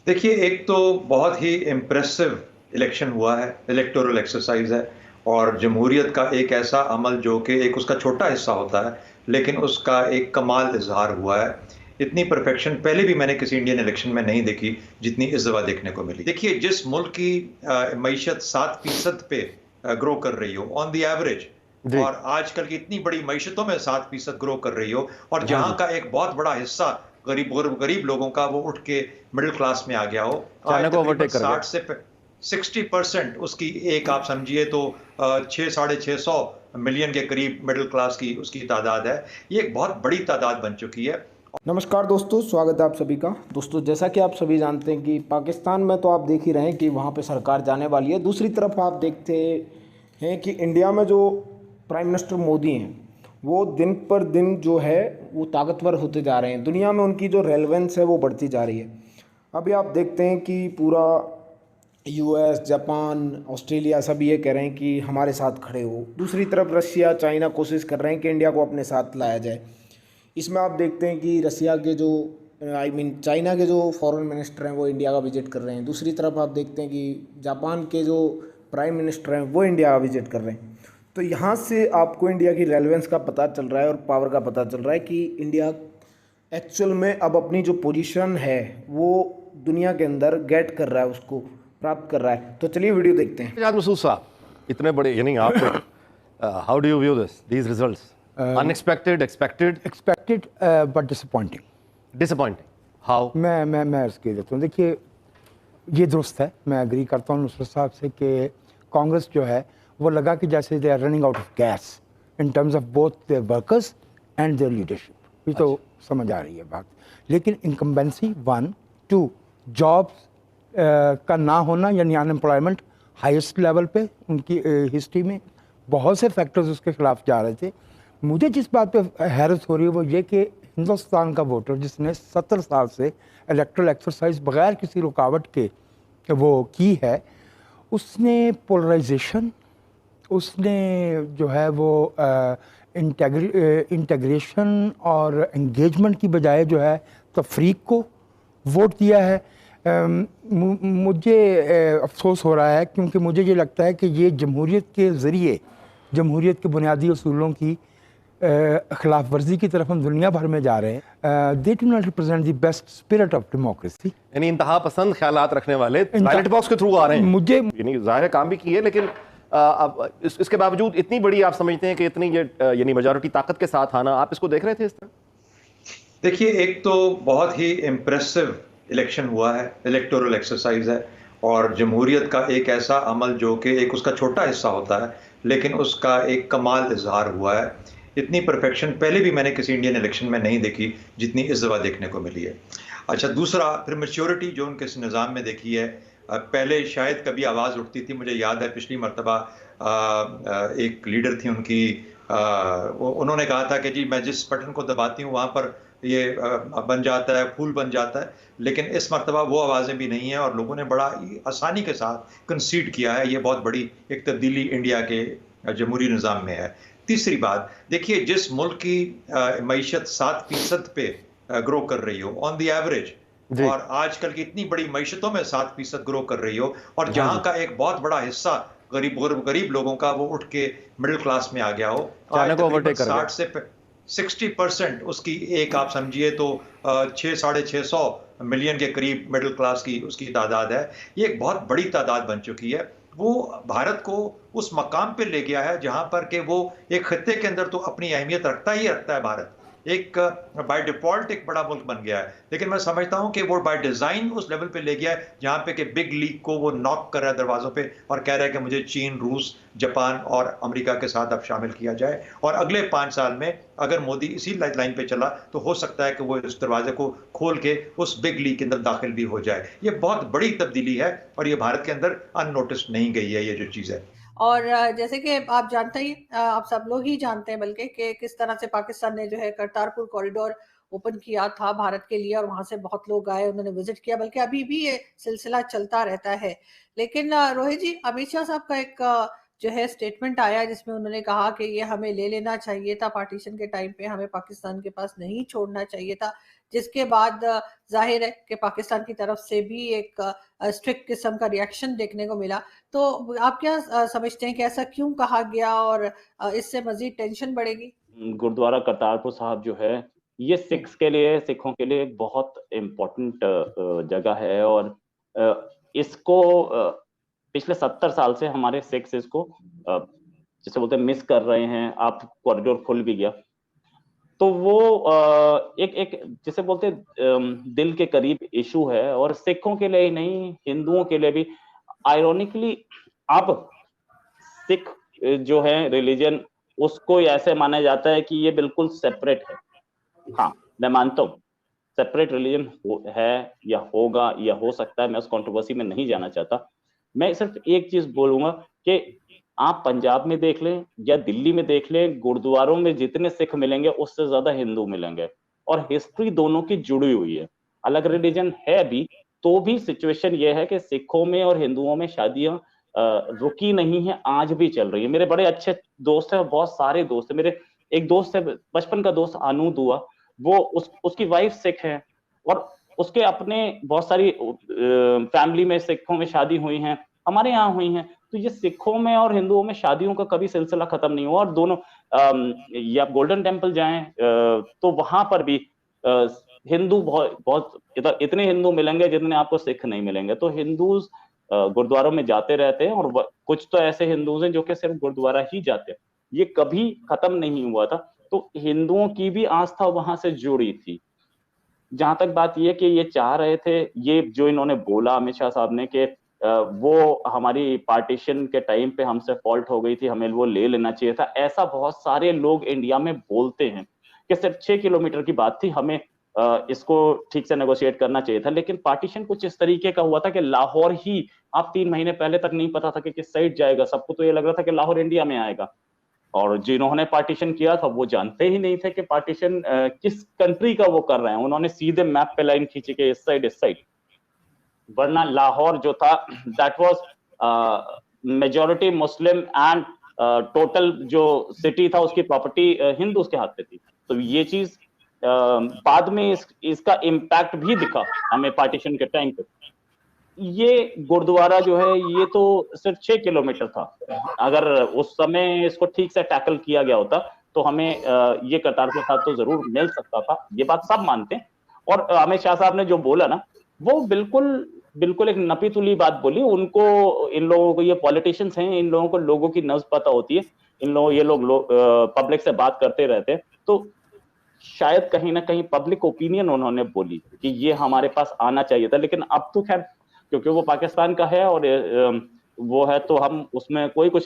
देखिए, एक तो बहुत ही इम्प्रेसिव इलेक्शन हुआ है, इलेक्टोरल एक्सरसाइज़ है और जमहूरियत का एक ऐसा अमल जो कि एक उसका छोटा हिस्सा होता है, लेकिन उसका एक कमाल इज़हार हुआ है। इतनी परफेक्शन पहले भी मैंने किसी इंडियन इलेक्शन में नहीं देखी, जितनी इस दफ़ा देखने को मिली। देखिए, जिस मुल्क की मईशत 7% पे ग्रो कर रही हो ऑन द एवरेज जी। और आजकल की इतनी बड़ी मईशतों में 7% ग्रो कर रही हो और हाँ जहाँ जी। का एक बहुत बड़ा हिस्सा गरीब लोगों का वो उठ के मिडिल क्लास में आ गया हो। आज चाइना को तकरीबन ओवरटेक कर गया। 60 से प 60% उसकी एक आप समझिए तो 6 साढ़े 600 मिलियन के करीब मिडिल क्लास की उसकी तादाद है। ये एक बहुत बड़ी तादाद बन चुकी है। नमस्कार दोस्तों, स्वागत है आप सभी का। दोस्तों, जैसा कि आप सभी जानते हैं कि पाकिस्तान में तो आप देख ही रहे हैं कि वहाँ पे सरकार जाने वाली है। दूसरी तरफ आप देखते हैं कि इंडिया में जो प्राइम मिनिस्टर मोदी हैं, वो दिन पर दिन जो है वो ताकतवर होते जा रहे हैं। दुनिया में उनकी जो रेलेवेंस है वो बढ़ती जा रही है। अभी आप देखते हैं कि पूरा यूएस, जापान, ऑस्ट्रेलिया सब ये कह रहे हैं कि हमारे साथ खड़े हो। दूसरी तरफ रशिया, चाइना कोशिश कर रहे हैं कि इंडिया को अपने साथ लाया जाए। इसमें आप देखते हैं कि रसिया के जो चाइना के जो फॉरेन मिनिस्टर हैं वो इंडिया का विजिट कर रहे हैं। दूसरी तरफ आप देखते हैं कि जापान के जो प्राइम मिनिस्टर हैं वो इंडिया का विजिट कर रहे हैं। तो यहाँ से आपको इंडिया की रेलेवेंस का पता चल रहा है और पावर का पता चल रहा है कि इंडिया एक्चुअल में अब अपनी जो पोजीशन है वो दुनिया के अंदर गेट कर रहा है, उसको प्राप्त कर रहा है। तो चलिए वीडियो देखते हैं। आजाद मसूद साहब, इतने बड़े यानी आप how do you view these results? Unexpected, expected? Expected but disappointing. Disappointing? How? मैं इसके देता हूँ। देखिए, ये दुरुस्त है, मैं एग्री करता हूँ नुसरत साहब से कि कांग्रेस जो है वो लगा कि जैसे they are running out of gas in terms of both their workers and their leadership. ये तो समझ आ रही है बात। लेकिन इनकम्बेंसी 1, 2 जॉब्स का ना होना, यानी अनएम्प्लॉयमेंट हाईएस्ट लेवल पे उनकी हिस्ट्री में, बहुत से फैक्टर्स उसके खिलाफ जा रहे थे। मुझे जिस बात पे हैरत हो रही है वो ये कि हिंदुस्तान का वोटर जिसने 70 साल से इलेक्ट्रल एक्सरसाइज बगैर किसी रुकावट के वो की है, उसने पोलराइजेशन, उसने जो है वो इंटीग्रेशन और एंगेजमेंट की बजाय जो है तफरीक को वोट दिया है। मुझे अफसोस हो रहा है क्योंकि मुझे ये लगता है कि ये जमहूरियत के ज़रिए, जमहूरियत के बुनियादी असूलों की खिलाफ वर्जी की तरफ हम दुनिया भर में जा रहे हैं। They do not represent the best spirit of democracy. यानी इंतहा पसंद ख्यालात रखने वाले बैलेट बॉक्स के थ्रू आ रहे हैं। मुझे यानी जाहिर है काम भी किए, लेकिन अब इसके बावजूद इतनी बड़ी आप समझते हैं कि इतनी ये यानी मेजॉरिटी ताकत के साथ आना, आप इसको देख रहे थे इस तरह? देखिए, एक तो बहुत ही इम्प्रेसिव इलेक्शन हुआ है, इलेक्टोरल एक्सरसाइज़ है और जमहूरियत का एक ऐसा अमल जो कि एक उसका छोटा हिस्सा होता है, लेकिन उसका एक कमाल इज़हार हुआ है। इतनी परफेक्शन पहले भी मैंने किसी इंडियन इलेक्शन में नहीं देखी, जितनी इस दफ़ा देखने को मिली है। अच्छा, दूसरा फिर मैच्योरिटी जो उनके इस निज़ाम में देखी है। पहले शायद कभी आवाज़ उठती थी, मुझे याद है पिछली मर्तबा एक लीडर थी उनकी, उन्होंने कहा था कि जी मैं जिस बटन को दबाती हूँ वहाँ पर ये बन जाता है, फूल बन जाता है। लेकिन इस मर्तबा वो आवाज़ें भी नहीं हैं और लोगों ने बड़ा ही आसानी के साथ कंसीड किया है। ये बहुत बड़ी एक तब्दीली इंडिया के जमहूरी निज़ाम में है। तीसरी बात, देखिए जिस मुल्क की मईशत 7% पे ग्रो कर रही हो ऑन द एवरेज जी। और आजकल की इतनी बड़ी मईशतों में 7% ग्रो कर रही हो और हाँ जहाँ जी। का एक बहुत बड़ा हिस्सा गरीब लोगों का वो उठ के मिडिल क्लास में आ गया हो। चाइना आज को तकरीबन ओवरटेक कर गया। 60 से 60% उसकी एक आप समझिए तो 6 साढ़े 600 मिलियन के करीब मिडिल क्लास की उसकी तादाद है। ये एक बहुत बड़ी तादाद बन चुकी है। वो भारत को उस मकाम पे ले गया है जहां पर कि वो एक खत्ते के अंदर तो अपनी अहमियत रखता ही रखता है भारत। एक बाय डिफॉल्ट एक बड़ा मुल्क बन गया है, लेकिन मैं समझता हूं कि वो बाय डिजाइन उस लेवल पे ले गया है जहां पे कि बिग लीग को वो नॉक कर रहा है दरवाजों पे और कह रहा है कि मुझे चीन, रूस, जापान और अमेरिका के साथ अब शामिल किया जाए और अगले 5 साल में अगर मोदी इसी लाइन पे चला तो हो सकता है कि वो इस दरवाजे को खोल के उस बिग लीग के अंदर दाखिल भी हो जाए। ये बहुत बड़ी तब्दीली है और ये भारत के अंदर अननोटिस नहीं गई है ये जो चीज है। और जैसे कि आप जानते ही आप सब लोग ही जानते हैं बल्कि कि किस तरह से पाकिस्तान ने जो है करतारपुर कॉरिडोर ओपन किया था भारत के लिए और वहां से बहुत लोग आए, उन्होंने विजिट किया, बल्कि अभी भी ये सिलसिला चलता रहता है। लेकिन रोहित जी, अमित शाह साहब का एक जो है स्टेटमेंट आया जिसमें उन्होंने कहा कि ये हमें ले लेना चाहिए था पार्टीशन के टाइम पे, हमें पाकिस्तान के पास नहीं छोड़ना चाहिए था, जिसके बाद जाहिर है कि पाकिस्तान की तरफ से भी एक स्ट्रिक्ट किस्म का रिएक्शन देखने को मिला। तो आप क्या समझते हैं कि ऐसा क्यों कहा गया और इससे मजीद टेंशन बढ़ेगी? गुरुद्वारा करतारपुर साहब जो है ये सिखों के लिए एक बहुत इम्पोर्टेंट जगह है और इसको पिछले 70 साल से हमारे सिख्स इसको जिसे बोलते हैं मिस कर रहे हैं। आप कॉरिडोर खुल भी गया तो वो एक जिसे बोलते दिल के करीब इशू है और सिखों के लिए ही नहीं हिंदुओं के लिए भी। आयरोनिकली अब सिख जो है रिलीजन उसको ऐसे माना जाता है कि ये बिल्कुल सेपरेट है। हाँ मैं मानता हूँ सेपरेट रिलीजन है या होगा या हो सकता है, मैं उस कंट्रोवर्सी में नहीं जाना चाहता। मैं सिर्फ एक चीज बोलूंगा कि आप पंजाब में देख लें या दिल्ली में देख लें, गुरुद्वारों में जितने सिख मिलेंगे उससे ज्यादा हिंदू मिलेंगे और हिस्ट्री दोनों की जुड़ी हुई है। अलग रिलीजन है अभी तो भी सिचुएशन ये है कि सिखों में और हिंदुओं में शादियां रुकी नहीं है, आज भी चल रही है। मेरे बड़े अच्छे दोस्त हैं, बहुत सारे दोस्त हैं। मेरे एक दोस्त है बचपन का दोस्त अनूद हुआ, वो उसकी वाइफ सिख है और उसके अपने बहुत सारी फैमिली में सिखों में शादी हुई हैं, हमारे यहाँ हुई हैं। तो ये सिखों में और हिंदुओं में शादियों का कभी सिलसिला खत्म नहीं हुआ और दोनों या गोल्डन टेम्पल जाएं तो वहां पर भी हिंदू बहुत इतने हिंदू मिलेंगे जितने आपको सिख नहीं मिलेंगे। तो हिंदू गुरुद्वारों में जाते रहते हैं और कुछ तो ऐसे हिंदूज हैं जो कि सिर्फ गुरुद्वारा ही जाते हैं, ये कभी खत्म नहीं हुआ था। तो हिंदुओं की भी आस्था वहां से जुड़ी थी। जहां तक बात ये कि ये चाह रहे थे, ये जो इन्होंने बोला अमित शाह साहब ने कि वो हमारी पार्टीशन के टाइम पे हमसे फॉल्ट हो गई थी, हमें वो ले लेना चाहिए था, ऐसा बहुत सारे लोग इंडिया में बोलते हैं कि सिर्फ 6 किलोमीटर की बात थी, हमें इसको ठीक से नेगोशिएट करना चाहिए था। लेकिन पार्टीशन कुछ इस तरीके का हुआ था कि लाहौर ही आप 3 महीने पहले तक नहीं पता था कि किस साइड जाएगा। सबको तो ये लग रहा था कि लाहौर इंडिया में आएगा और जिन्होंने पार्टीशन किया था वो जानते ही नहीं थे कि पार्टीशन किस कंट्री का वो कर रहे हैं। उन्होंने सीधे मैप पे लाइन खींची के इस साइड, वरना लाहौर जो था that was majority Muslim and total जो सिटी था उसकी प्रॉपर्टी हिंदूज के हाथ में थी। तो ये चीज बाद में इसका इम्पैक्ट भी दिखा हमें पार्टीशन के टाइम पे। ये गुरुद्वारा जो है ये तो सिर्फ 6 किलोमीटर था, अगर उस समय इसको ठीक से टैकल किया गया होता तो हमें ये करतारपुर साहब तो जरूर मिल सकता था, ये बात सब मानते हैं। और अमित शाह साहब ने जो बोला ना वो बिल्कुल एक नपी तुली बात बोली। उनको, इन लोगों को, ये पॉलिटिशियंस हैं, इन लोगों को लोगों की नब्ज पता होती है, ये लोग पब्लिक से बात करते रहते हैं। तो शायद कहीं ना कहीं पब्लिक ओपिनियन उन्होंने बोली कि ये हमारे पास आना चाहिए था। लेकिन अब तो खैर क्योंकि वो पाकिस्तान का है और वो है तो हम उसमें कोई कुछ